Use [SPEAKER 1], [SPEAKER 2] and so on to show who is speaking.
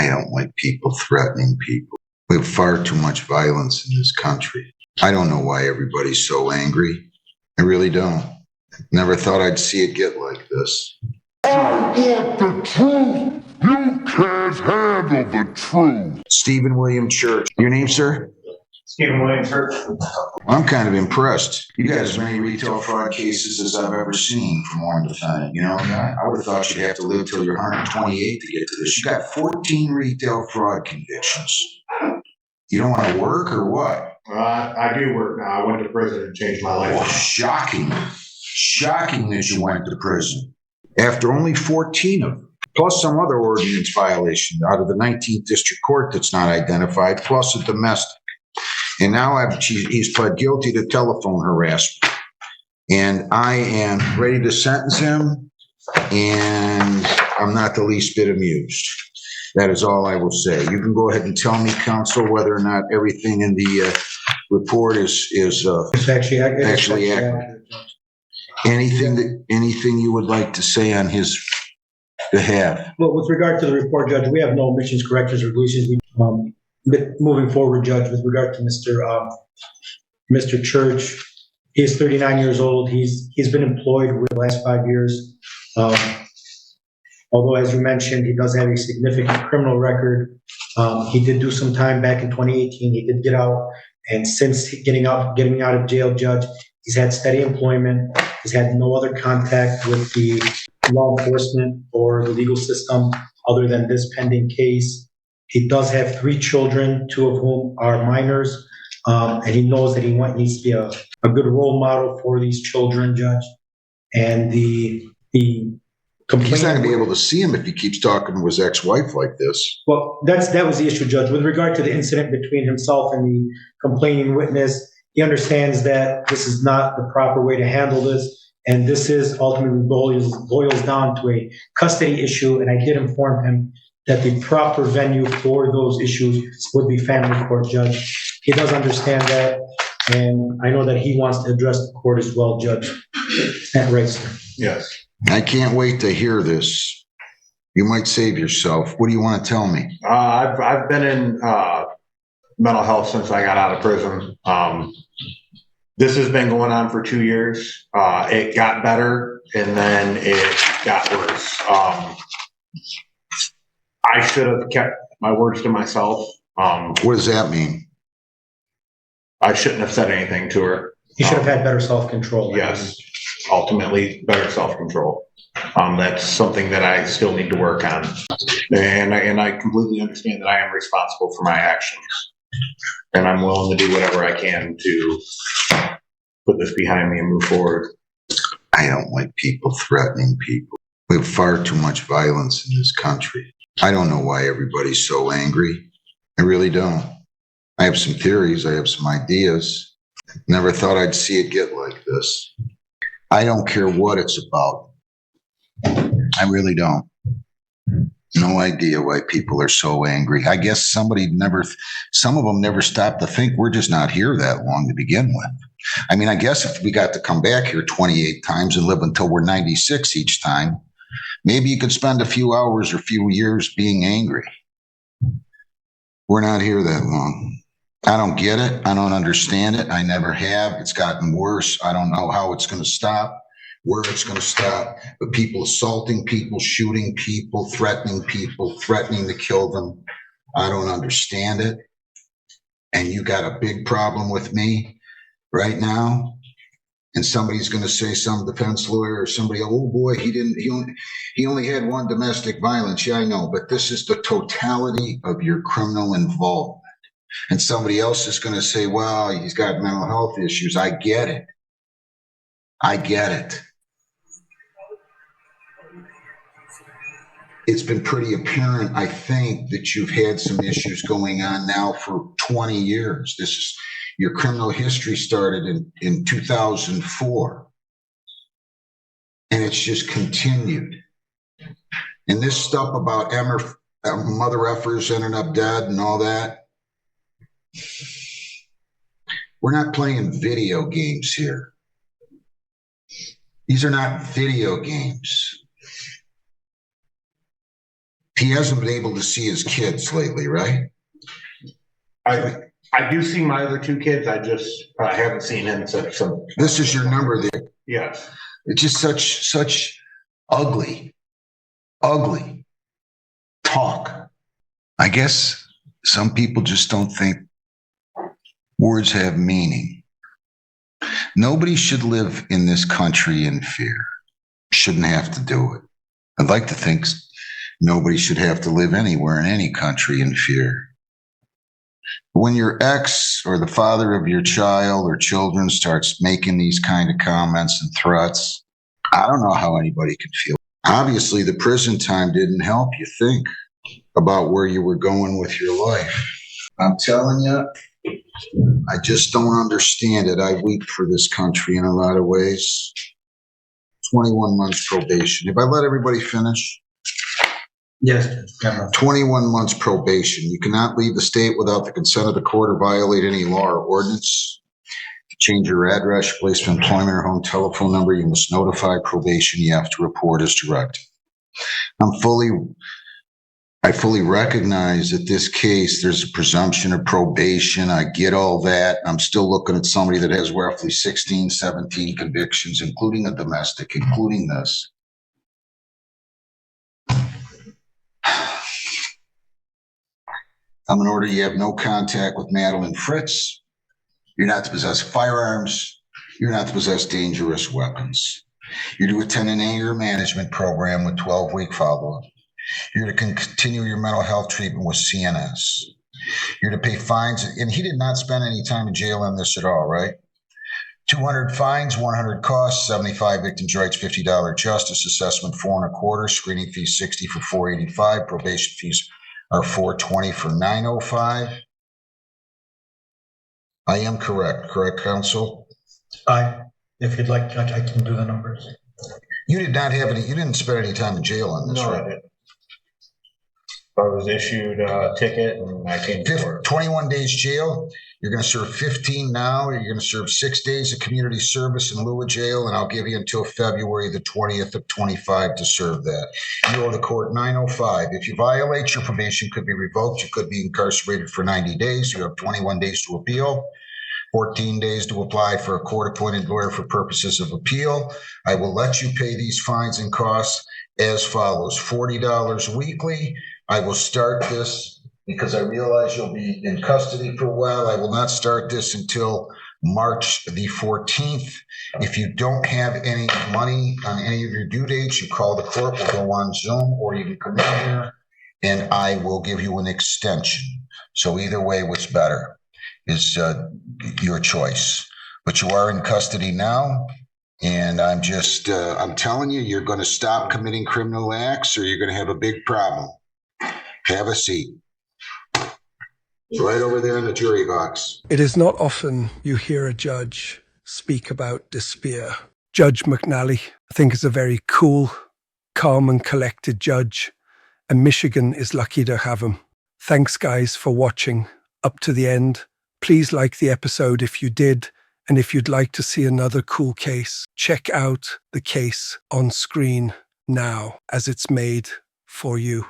[SPEAKER 1] I don't like people threatening people. We have far too much violence in this country. I don't know why everybody's so angry. I really don't. Never thought I'd see it get like this.
[SPEAKER 2] I want the truth. You can't handle the truth.
[SPEAKER 1] Stephen William Church. Your name, sir?
[SPEAKER 3] Stephen William Church.
[SPEAKER 1] I'm kind of impressed. You got as many retail fraud cases as I've ever seen from one defendant. You know, I would have thought you'd have to live till you're 128 to get to this. You got 14 retail fraud convictions. You don't want to work or what?
[SPEAKER 3] I do work now. I went to prison and changed my life.
[SPEAKER 1] Oh, shocking. Shocking that you went to prison. After only 14 of them, plus some other ordinance violation out of the 19th District Court that's not identified, plus a domestic. And now he's pled guilty to telephone harassment. And I am ready to sentence him, and I'm not the least bit amused. That is all I will say. You can go ahead and tell me, counsel, whether or not everything in the report is actually accurate. Anything you would like to say on his behalf?
[SPEAKER 4] Well, with regard to the report, Judge, we have no omissions, corrections, or deletions. But moving forward, Judge, with regard to Mr. Church, he is 39 years old. He's been employed for the last 5 years. Although, as you mentioned, he does have a significant criminal record. He did do some time back in 2018. He did get out, and since getting out of jail, Judge, he's had steady employment. He's had no other contact with the law enforcement or the legal system other than this pending case. He does have 3 children, 2 of whom are minors, and he knows that he needs to be a good role model for these children, Judge. And the complaint,
[SPEAKER 1] he's not going to be able to see him if he keeps talking to his ex-wife like this.
[SPEAKER 4] Well, that was the issue, Judge. With regard to the incident between himself and the complaining witness, he understands that this is not the proper way to handle this, and this is ultimately boils down to a custody issue. And I did inform him that the proper venue for those issues would be family court, Judge. He does understand that, and I know that he wants to address the court as well, Judge. Is that right, sir?
[SPEAKER 3] Yes.
[SPEAKER 1] I can't wait to hear this. You might save yourself. What do you want to tell me?
[SPEAKER 3] I've been in mental health since I got out of prison. This has been going on for 2 years. It got better, and then it got worse. I should have kept my words to myself.
[SPEAKER 1] What does that mean?
[SPEAKER 3] I shouldn't have said anything to her.
[SPEAKER 4] He should have had better self-control.
[SPEAKER 3] Yes, ultimately better self-control. That's something that I still need to work on. And I completely understand that I am responsible for my actions. And I'm willing to do whatever I can to put this behind me and move forward.
[SPEAKER 1] I don't like people threatening people. We have far too much violence in this country. I don't know why everybody's so angry. I really don't. I have some theories. I have some ideas. Never thought I'd see it get like this. I don't care what it's about. I really don't. No idea why people are so angry. I guess some of them never stopped to think we're just not here that long to begin with. I mean, I guess if we got to come back here 28 times and live until we're 96 each time, maybe you could spend a few hours or few years being angry. We're not here that long. I don't get it. I don't understand it. I never have. It's gotten worse. I don't know how it's going to stop, where it's going to stop. But people assaulting people, shooting people, threatening to kill them. I don't understand it. And you got a big problem with me right now. And somebody's going to say, some defense lawyer or somebody, oh boy, he only had 1 domestic violence. Yeah, I know, but this is the totality of your criminal involvement. And somebody else is going to say, well, he's got mental health issues. I get it. It's been pretty apparent, I think, that you've had some issues going on now for 20 years. Your criminal history started in 2004, and it's just continued. And this stuff about mother effers ending up dead and all that, we're not playing video games here. These are not video games. He hasn't been able to see his kids lately, right?
[SPEAKER 3] I do see my other two kids. I just haven't seen him since.
[SPEAKER 1] This is your number there.
[SPEAKER 3] Yes.
[SPEAKER 1] It's just such ugly talk. I guess some people just don't think words have meaning. Nobody should live in this country in fear. Shouldn't have to do it. I'd like to think nobody should have to live anywhere in any country in fear. When your ex or the father of your child or children starts making these kind of comments and threats, I don't know how anybody could feel. Obviously, the prison time didn't help you think about where you were going with your life. I'm telling you, I just don't understand it. I weep for this country in a lot of ways. 21 months probation. If I let everybody finish?
[SPEAKER 4] Yes.
[SPEAKER 1] 21 months probation. You cannot leave the state without the consent of the court or violate any law or ordinance. To change your address, place of employment, or home telephone number, you must notify probation. You have to report as directed. I fully recognize that this case, there's a presumption of probation. I get all that. I'm still looking at somebody that has roughly 16, 17 convictions, including a domestic, including this. I'm in order you have no contact with Madeline Fritz. You're not to possess firearms. You're not to possess dangerous weapons. You're to attend an anger management program with 12-week follow-up. You're to continue your mental health treatment with CNS. You're to pay fines. And he did not spend any time in jail on this at all, right? 200 fines, 100 costs, 75 victims' rights, $50 justice assessment, 4.25, screening fees 60 for 485, probation fees are 420 for 905. I am correct, counsel?
[SPEAKER 4] If you'd like, Judge, I can do the numbers.
[SPEAKER 1] You didn't spend any time in jail on this,
[SPEAKER 3] No,
[SPEAKER 1] right?
[SPEAKER 3] I didn't. I was issued a ticket and I came to court.
[SPEAKER 1] 21 days jail. You're going to serve 15 now. You're going to serve 6 days of community service in lieu of jail, and I'll give you until February the 20th of 25 to serve that. You owe the court $905. If you violate, your probation could be revoked. You could be incarcerated for 90 days. You have 21 days to appeal. 14 days to apply for a court-appointed lawyer for purposes of appeal. I will let you pay these fines and costs as follows. $40 weekly. I will start this because I realize you'll be in custody for a while. I will not start this until March the 14th. If you don't have any money on any of your due dates, you call the court. We'll go on Zoom, or you can come in here and I will give you an extension. So either way, what's better is your choice. But you are in custody now. And I'm telling you, you're going to stop committing criminal acts or you're going to have a big problem. Have a seat. Right over there in the jury box.
[SPEAKER 5] It is not often you hear a judge speak about despair. Judge McNally, I think, is a very cool, calm and collected judge, and Michigan is lucky to have him. Thanks, guys, for watching up to the end. Please like the episode if you did, and if you'd like to see another cool case, check out the case on screen now as it's made for you.